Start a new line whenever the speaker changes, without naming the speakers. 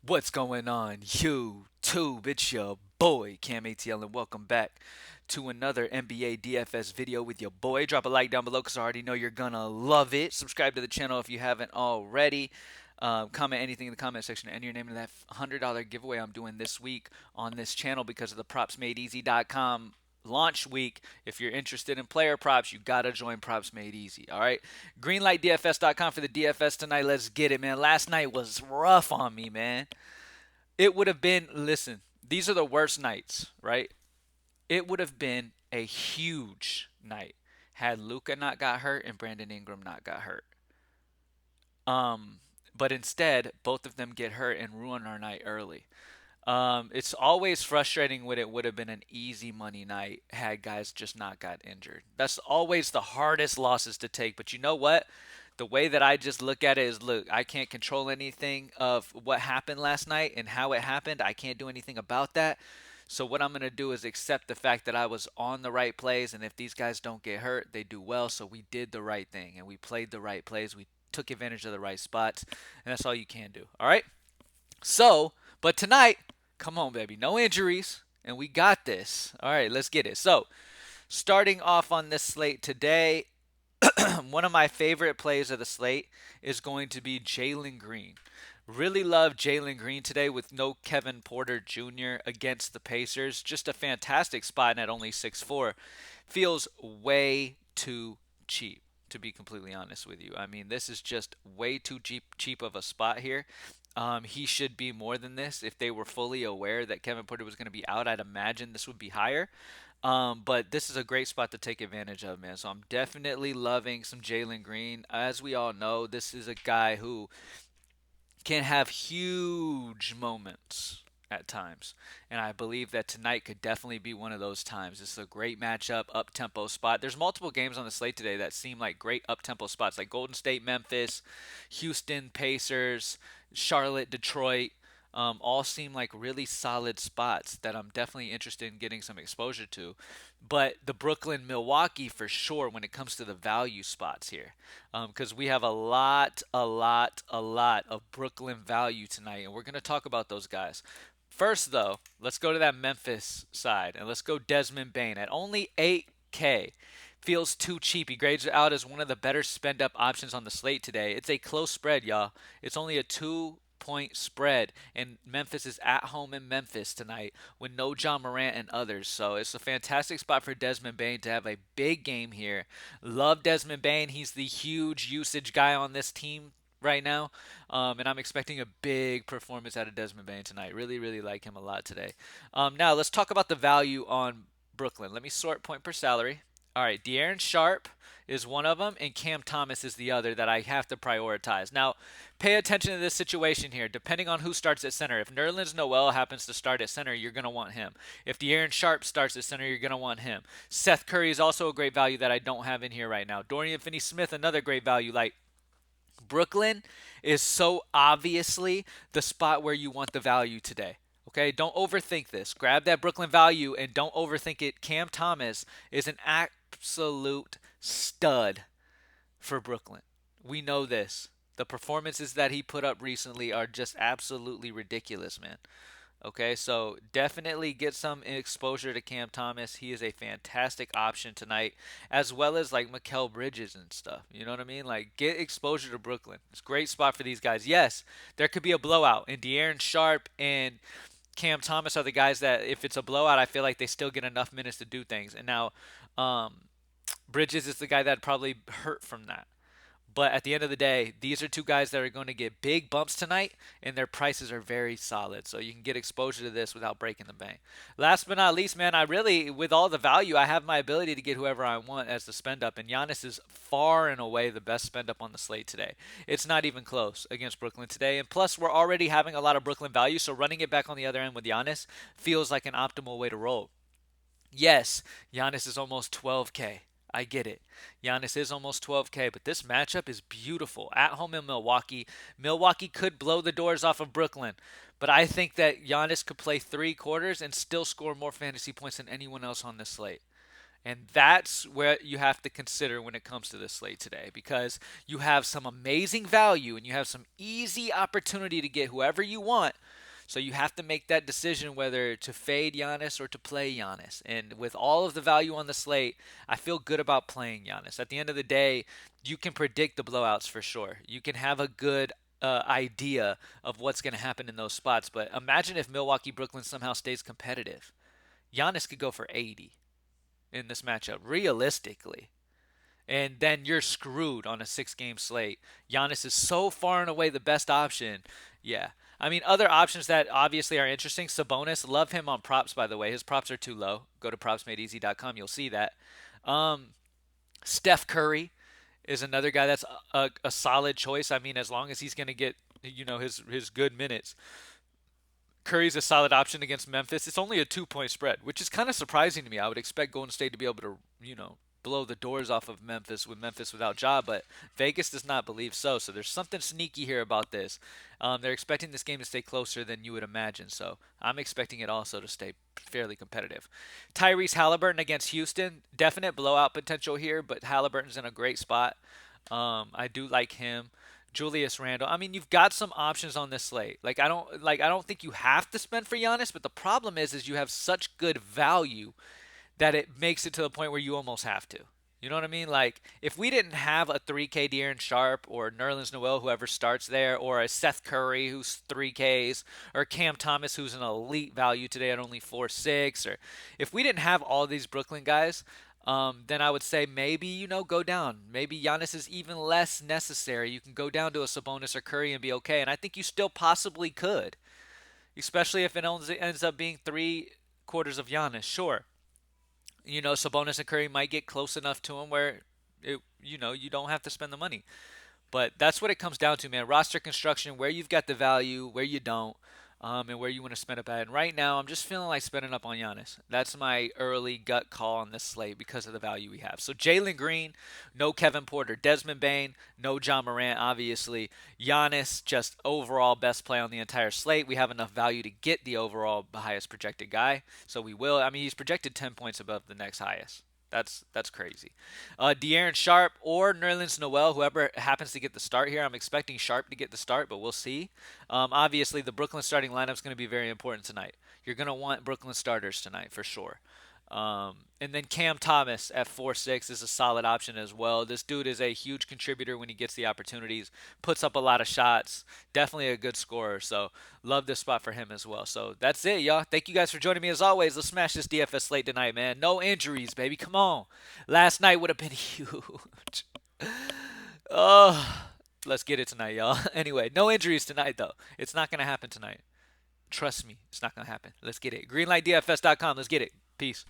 What's going on, YouTube? It's your boy, CamATL, and welcome back to another NBA DFS video with your boy. Drop a like down below because I already know you're gonna love it. Subscribe to the channel if you haven't already. Comment anything in the comment section and enter your name in that $100 giveaway I'm doing this week on this channel because of the PropsMadeEasy.com launch week. If you're interested in player props, you gotta join Props Made Easy. All right, GreenlightDFS.com for the DFS tonight. Let's get it, man. Last night was rough on me, man. It would have been, listen, these are the worst nights, right? It would have been a huge night had Luca not got hurt and Brandon Ingram not got hurt. Um, but instead, both of them get hurt and ruin our night early. It's always frustrating when it would have been an easy money night had guys just not got injured. That's always the hardest losses to take. But you know what? The way that I just look at it is, look, I can't control anything of what happened last night and how it happened. I can't do anything about that. So what I'm going to do is accept the fact that I was on the right plays, and if these guys don't get hurt, they do well. So we did the right thing and we played the right plays. We took advantage of the right spots, and that's all you can do. All right? So, but tonight, come on, baby. No injuries, and we got this. All right, let's get it. So, starting off on this slate today, one of my favorite plays of the slate is going to be Jalen Green. Really love Jalen Green today with no Kevin Porter Jr. against the Pacers. Just a fantastic spot, and at only 6'4", feels way too cheap, to be completely honest with you. I mean, this is just way too cheap of a spot here. He should be more than this. If they were fully aware that Kevin Porter was going to be out, I'd imagine this would be higher. But this is a great spot to take advantage of, man. So I'm definitely loving some Jalen Green. As we all know, this is a guy who can have huge moments at times. And I believe that tonight could definitely be one of those times. This is a great matchup, up tempo spot. There's multiple games on the slate today that seem like great up tempo spots, like Golden State, Memphis, Houston, Pacers, Charlotte, Detroit. All seem like really solid spots that I'm definitely interested in getting some exposure to. But the Brooklyn, Milwaukee for sure when it comes to the value spots here. Because we have a lot of Brooklyn value tonight, and we're going to talk about those guys. First, though, let's go to that Memphis side, and let's go Desmond Bain at only 8K. Feels too cheap. He grades out as one of the better spend up options on the slate today. It's a close spread, y'all. It's only a 2-point spread, and Memphis is at home in Memphis tonight with no John Morant and others. So it's a fantastic spot for Desmond Bain to have a big game here. Love Desmond Bain. He's the huge usage guy on this team right now. And I'm expecting a big performance out of Desmond Bain tonight. Really, really like him a lot today. Now, let's talk about the value on Brooklyn. Let me sort point per salary. All right, De'Aaron Sharp is one of them, and Cam Thomas is the other that I have to prioritize. Now, pay attention to this situation here. Depending on who starts at center, if Nerlens Noel happens to start at center, you're going to want him. If De'Aaron Sharp starts at center, you're going to want him. Seth Curry is also a great value that I don't have in here right now. Dorian Finney-Smith, another great value. Like, Brooklyn is so obviously the spot where you want the value today. Okay, don't overthink this. Grab that Brooklyn value and don't overthink it. Cam Thomas is an absolute stud for Brooklyn. We know this. The performances that he put up recently are just absolutely ridiculous, man. Okay, so definitely get some exposure to Cam Thomas. He is a fantastic option tonight, as well as like Mikal Bridges and stuff. You know what I mean? Like, get exposure to Brooklyn. It's a great spot for these guys. Yes, there could be a blowout, and De'Aaron Sharp and Cam Thomas are the guys that, if it's a blowout, I feel like they still get enough minutes to do things. And now, Bridges is the guy that probably hurt from that. But at the end of the day, these are two guys that are going to get big bumps tonight, and their prices are very solid. So you can get exposure to this without breaking the bank. Last but not least, man, I really, with all the value, I have my ability to get whoever I want as the spend up. And Giannis is far and away the best spend up on the slate today. It's not even close against Brooklyn today. And plus, we're already having a lot of Brooklyn value. So running it back on the other end with Giannis feels like an optimal way to roll. Yes, Giannis is almost 12K. I get it. Giannis is almost 12K, but this matchup is beautiful. At home in Milwaukee. Milwaukee could blow the doors off of Brooklyn, but I think that Giannis could play 3 quarters and still score more fantasy points than anyone else on this slate. And that's where you have to consider when it comes to this slate today, because you have some amazing value and you have some easy opportunity to get whoever you want. So you have to make that decision whether to fade Giannis or to play Giannis. And with all of the value on the slate, I feel good about playing Giannis. At the end of the day, you can predict the blowouts for sure. You can have a good idea of what's going to happen in those spots. But imagine if Milwaukee Brooklyn somehow stays competitive. Giannis could go for 80 in this matchup, realistically. And then you're screwed on a 6 game slate. Giannis is so far and away the best option. Yeah. I mean, other options that obviously are interesting. Sabonis, love him on props, by the way. His props are too low. Go to propsmadeeasy.com. You'll see that. Um, Steph Curry is another guy that's a solid choice. I mean, as long as he's going to get, his good minutes. Curry's a solid option against Memphis. It's only a 2 point spread, which is kind of surprising to me. I would expect Golden State to be able to, blow the doors off of Memphis with Memphis without Ja, but Vegas does not believe so. So there's something sneaky here about this. They're expecting this game to stay closer than you would imagine. So I'm expecting it also to stay fairly competitive. Tyrese Halliburton against Houston, definite blowout potential here, but Halliburton's in a great spot. I do like him. Julius Randle. I mean, you've got some options on this slate. I don't think you have to spend for Giannis, but the problem is you have such good value that it makes it to the point where you almost have to. You know what I mean? Like, if we didn't have a 3K De'Aaron Sharp or Nerlens Noel, whoever starts there, or a Seth Curry who's 3Ks, or Cam Thomas who's an elite value today at only 4.6, or if we didn't have all these Brooklyn guys, then I would say maybe, go down. Maybe Giannis is even less necessary. You can go down to a Sabonis or Curry and be okay. And I think you still possibly could, especially if it ends up being 3/4 of Giannis. Sure, Sabonis and Curry might get close enough to him where you don't have to spend the money. But that's what it comes down to, man. Roster construction, where you've got the value, where you don't, and where you want to spend up at. And right now, I'm just feeling like spending up on Giannis. That's my early gut call on this slate because of the value we have. So Jalen Green, no Kevin Porter. Desmond Bain, no John Morant, obviously. Giannis, just overall best play on the entire slate. We have enough value to get the overall highest projected guy. So we will. I mean, he's projected 10 points above the next highest. That's crazy. De'Aaron Sharp or Nerlens Noel, whoever happens to get the start here. I'm expecting Sharp to get the start, but we'll see. Obviously, the Brooklyn starting lineup is going to be very important tonight. You're going to want Brooklyn starters tonight for sure. And then Cam Thomas at 4.6 is a solid option as well. This dude is a huge contributor when he gets the opportunities, puts up a lot of shots, definitely a good scorer. So love this spot for him as well. So that's it, y'all. Thank you guys for joining me as always. Let's smash this DFS slate tonight, man. No injuries, baby. Come on. Last night would have been huge. Oh, let's get it tonight, y'all. Anyway, no injuries tonight, though. It's not going to happen tonight. Trust me, it's not going to happen. Let's get it. GreenlightDFS.com. Let's get it. Peace.